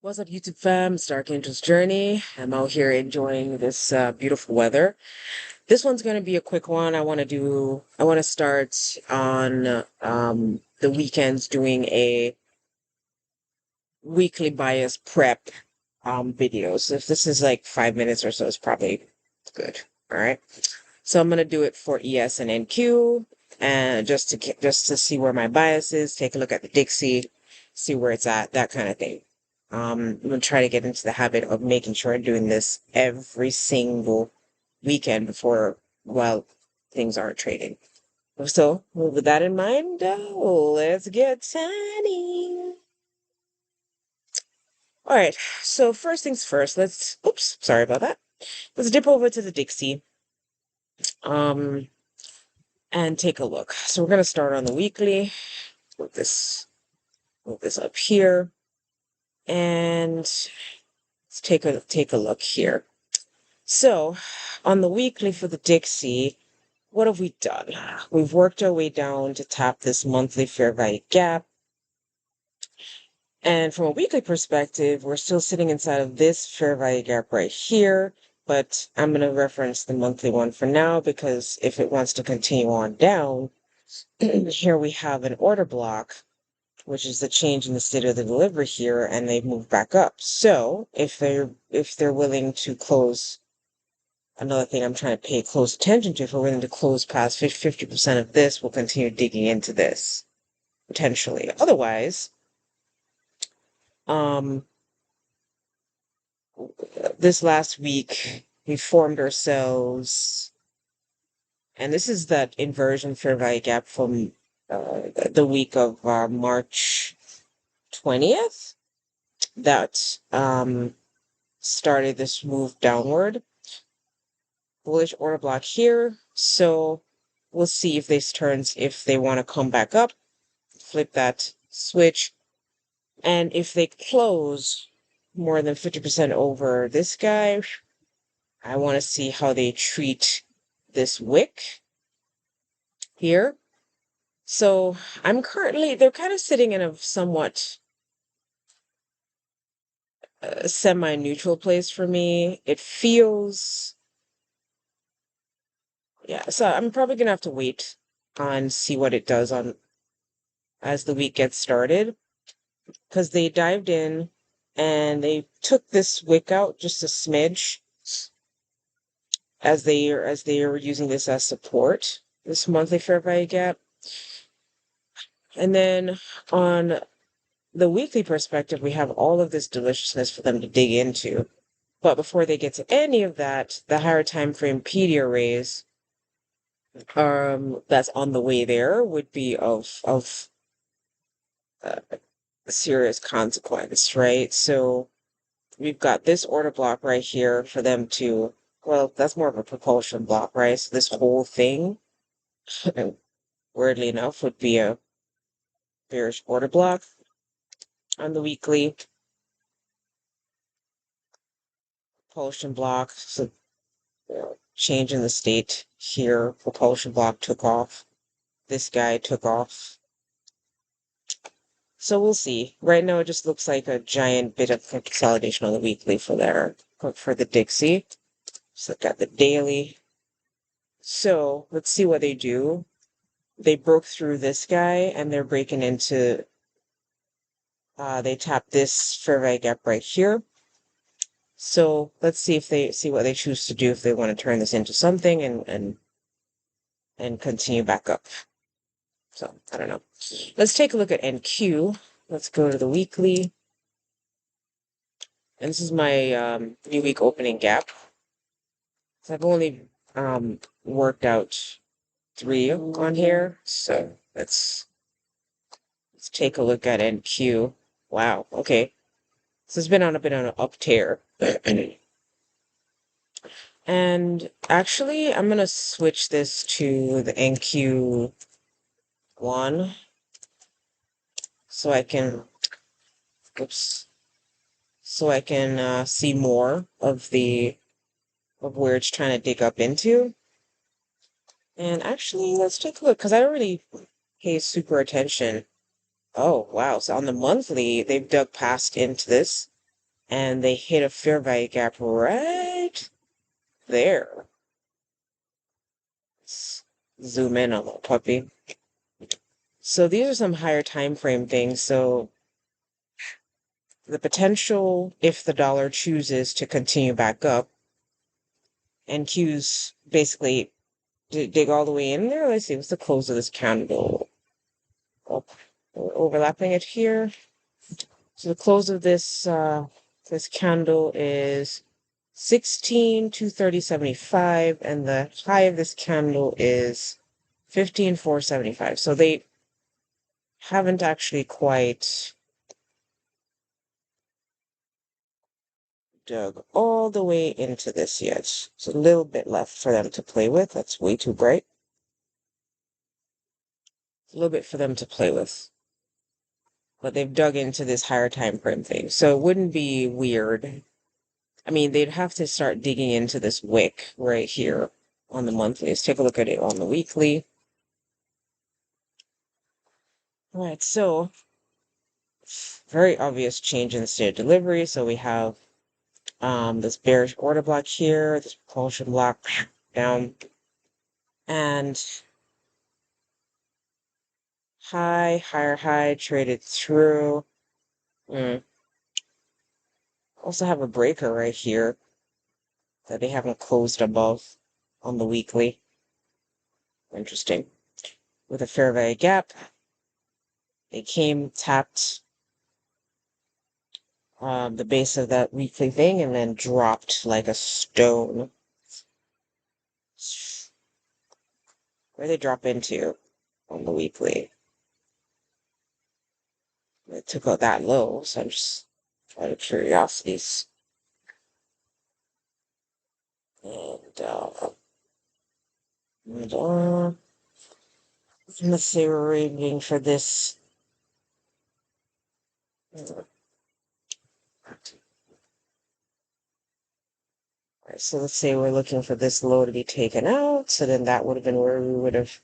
What's up, YouTube fam? It's Dark Angel's Journey. I'm out here enjoying this beautiful weather. This one's going to be a quick one. I want to start on the weekends doing a weekly bias prep videos. If this is like 5 minutes or so, it's probably good. All right. So I'm going to do it for ES and NQ, and just to see where my bias is, take a look at the Dixie, see where it's at, that kind of thing. I'm going to try to get into the habit of making sure I'm doing this every single weekend while things aren't trading. So with that in mind, let's get tiny. All right. So first things first, oops, sorry about that. Let's dip over to the Dixie. And take a look. So we're going to start on the weekly. Move this up here, and let's take a look here. So on the weekly for the Dixie, what have we done? We've worked our way down to tap this monthly fair value gap. And from a weekly perspective, we're still sitting inside of this fair value gap right here, but I'm going to reference the monthly one for now because if it wants to continue on down, here we have an order block, which is the change in the state of the delivery here, and they've moved back up. So if they're willing to close, another thing I'm trying to pay close attention to, if we're willing to close past 50% of this, we'll continue digging into this, potentially. Otherwise, this last week, we formed ourselves, and this is that inversion fair value gap from the week of March 20th that started this move downward. Bullish order block here. So we'll see if if they want to come back up, flip that switch. And if they close more than 50% over this guy, I want to see how they treat this wick here. So they're kind of sitting in a somewhat semi-neutral place for me. It feels, yeah, so I'm probably gonna have to wait and see what it does on as the week gets started, because they dived in and they took this wick out just a smidge as they were using this as support, this monthly fair value gap. And then on the weekly perspective, we have all of this deliciousness for them to dig into. But before they get to any of that, the higher time frame PD arrays that's on the way there would be of serious consequence, right? So we've got this order block right here for them to, well, that's more of a propulsion block, right? So this whole thing, weirdly enough, would be a bearish order block on the weekly. Propulsion block, so change in the state here, propulsion block took off. This guy took off. So we'll see. Right now, it just looks like a giant bit of consolidation on the weekly for the Dixie. Just look at the daily. So let's see what they do. They broke through this guy, and they're breaking into. They tapped this fair value gap right here. So let's see what they choose to do, if they want to turn this into something and continue back up. So I don't know. Let's take a look at NQ. Let's go to the weekly. And this is my new week opening gap. So I've only worked out 3 on here. So let's take a look at NQ. Wow, okay. So it's been on a bit on an up tear. And actually, I'm going to switch this to the NQ1 so I can, see more of where it's trying to dig up into. And actually, let's take a look, because I don't really pay super attention. Oh, wow. So on the monthly, they've dug past into this. and they hit a fair value gap right there. Let's zoom in on the puppy. So these are some higher time frame things. So the potential, if the dollar chooses to continue back up, NQ's basically dig all the way in there. Let's see, what's the close of this candle? Oh, we're overlapping it here. So the close of this candle is 16,230.75, and the high of this candle is 15,475. So they haven't actually quite dug all the way into this yet. There's a little bit left for them to play with. That's way too bright. A little bit for them to play with. But they've dug into this higher time frame thing. So it wouldn't be weird. I mean, they'd have to start digging into this wick right here on the monthly. Let's take a look at it on the weekly. All right, so very obvious change in the state of delivery. So we have this bearish order block here, this propulsion block down, and higher high traded through. Also have a breaker right here that they haven't closed above on the weekly. Interesting. With a fair value gap, they came, tapped the base of that weekly thing, and then dropped like a stone. Where they drop into on the weekly? It took out that low, so I'm just out of curiosities. And let's say we're reading for this. Right, so let's say we're looking for this low to be taken out. So then that would have been where we would have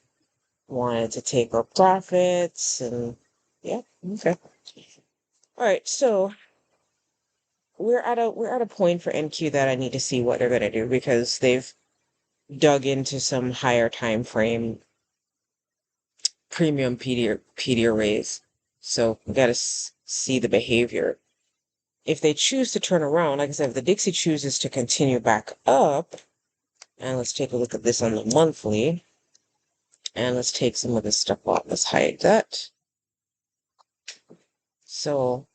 wanted to take our profits. And yeah, okay. All right, so we're at a point for NQ that I need to see what they're gonna do, because they've dug into some higher time frame premium PD arrays. So we gotta see the behavior. If they choose to turn around, like I said, if the Dixie chooses to continue back up, and let's take a look at this on the monthly, and let's take some of this stuff off. Let's hide that. So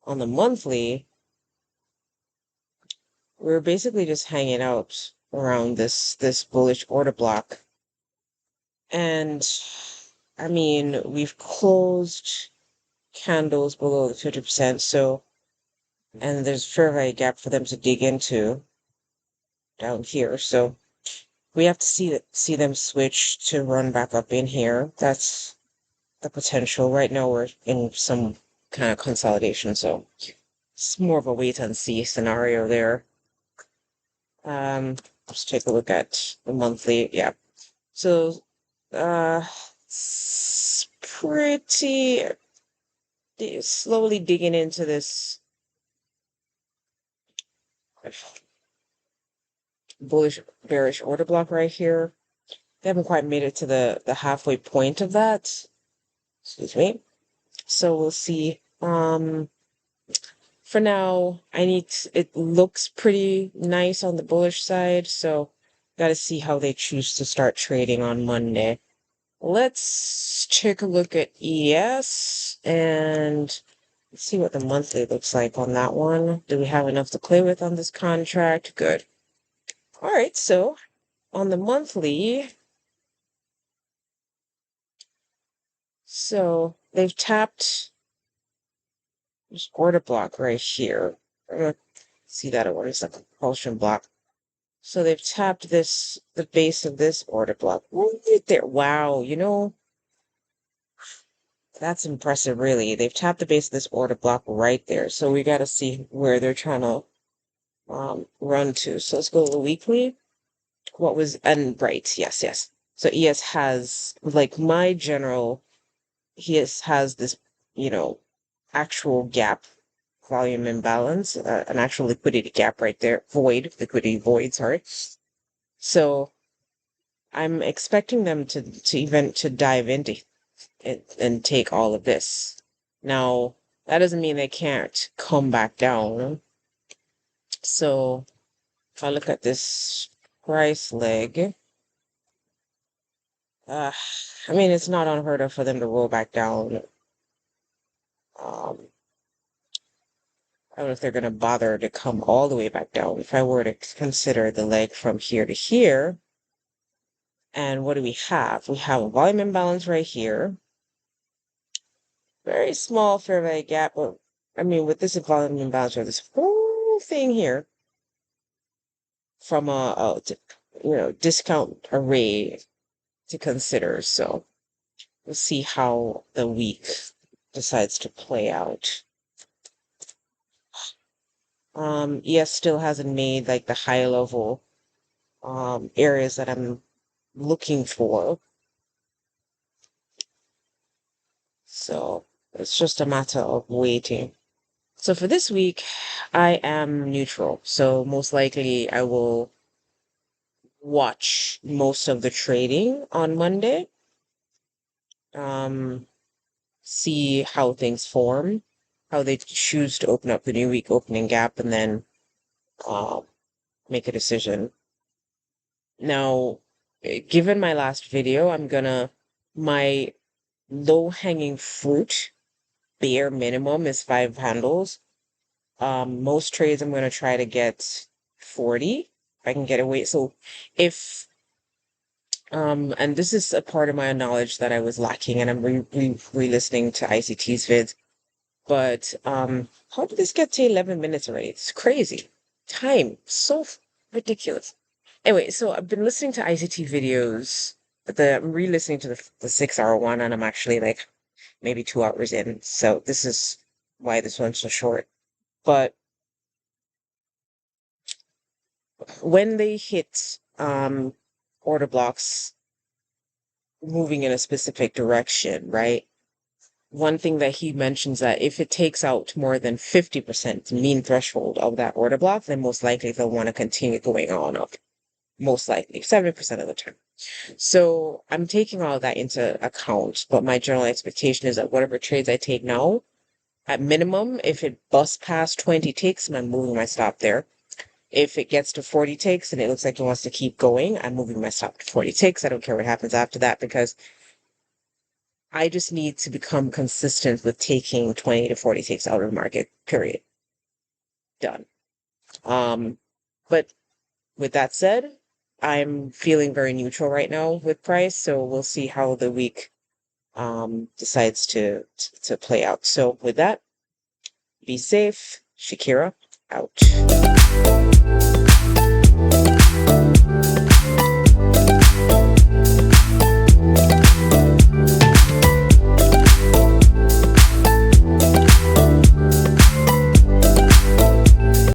on the monthly, we're basically just hanging out around this bullish order block. And I mean, we've closed candles below the 50%, so, and there's a fair value gap for them to dig into down here. So we have to see them switch to run back up in here. That's the potential. Right now we're in some kind of consolidation, so it's more of a wait and see scenario there. Let's take a look at the monthly. Yeah. So it's pretty slowly digging into this bullish bearish order block right here. They haven't quite made it to the halfway point of that. Excuse me. So we'll see. For now, it looks pretty nice on the bullish side, so gotta see how they choose to start trading on Monday. Let's take a look at ES and see what the monthly looks like on that one. Do we have enough to play with on this contract? Good. All right, so on the monthly, so they've tapped this order block right here. See that order is like a propulsion block. So they've tapped the base of this order block right there. Wow, that's impressive, really. They've tapped the base of this order block right there. So we got to see where they're trying to run to. So let's go to the weekly. Right, yes. So ES has, like my general, he has this, actual gap volume imbalance, an actual liquidity gap right there, liquidity void, sorry. So I'm expecting them to dive into it and take all of this. Now, that doesn't mean they can't come back down. So if I look at this price leg, uh, I mean, it's not unheard of for them to roll back down. I don't know if they're going to bother to come all the way back down. If I were to consider the leg from here to here, and what do we have? We have a volume imbalance right here. Very small fair value gap, but I mean, with this volume imbalance, or this whole thing here, from discount array to consider. So we'll see how the week decides to play out. ES still hasn't made like the high level areas that I'm looking for. So it's just a matter of waiting. So for this week, I am neutral. So most likely I will watch most of the trading on Monday. See how things form, how they choose to open up the new week opening gap, and then make a decision. Now, given my last video, my low-hanging fruit, bare minimum is 5 handles. Most trades I'm going to try to get 40 if I can get away. So if and this is a part of my knowledge that I was lacking, and I'm re-listening to ICT's vids. But how did this get to 11 minutes already? It's crazy. Time so ridiculous. Anyway, so I've been listening to ICT videos. I'm re-listening to the 6-hour one, and I'm actually like maybe 2 hours in. So this is why this one's so short. But when they hit order blocks moving in a specific direction, right? One thing that he mentions that if it takes out more than 50% mean threshold of that order block, then most likely they'll want to continue going on up. Most likely, 70% of the time. So I'm taking all of that into account, but my general expectation is that whatever trades I take now, at minimum, if it busts past 20 ticks, I'm moving my stop there. If it gets to 40 ticks and it looks like it wants to keep going, I'm moving my stop to 40 ticks. I don't care what happens after that, because I just need to become consistent with taking 20 to 40 ticks out of the market, period. Done. But with that said, I'm feeling very neutral right now with price, so we'll see how the week decides to play out. So with that, be safe. Shakira out.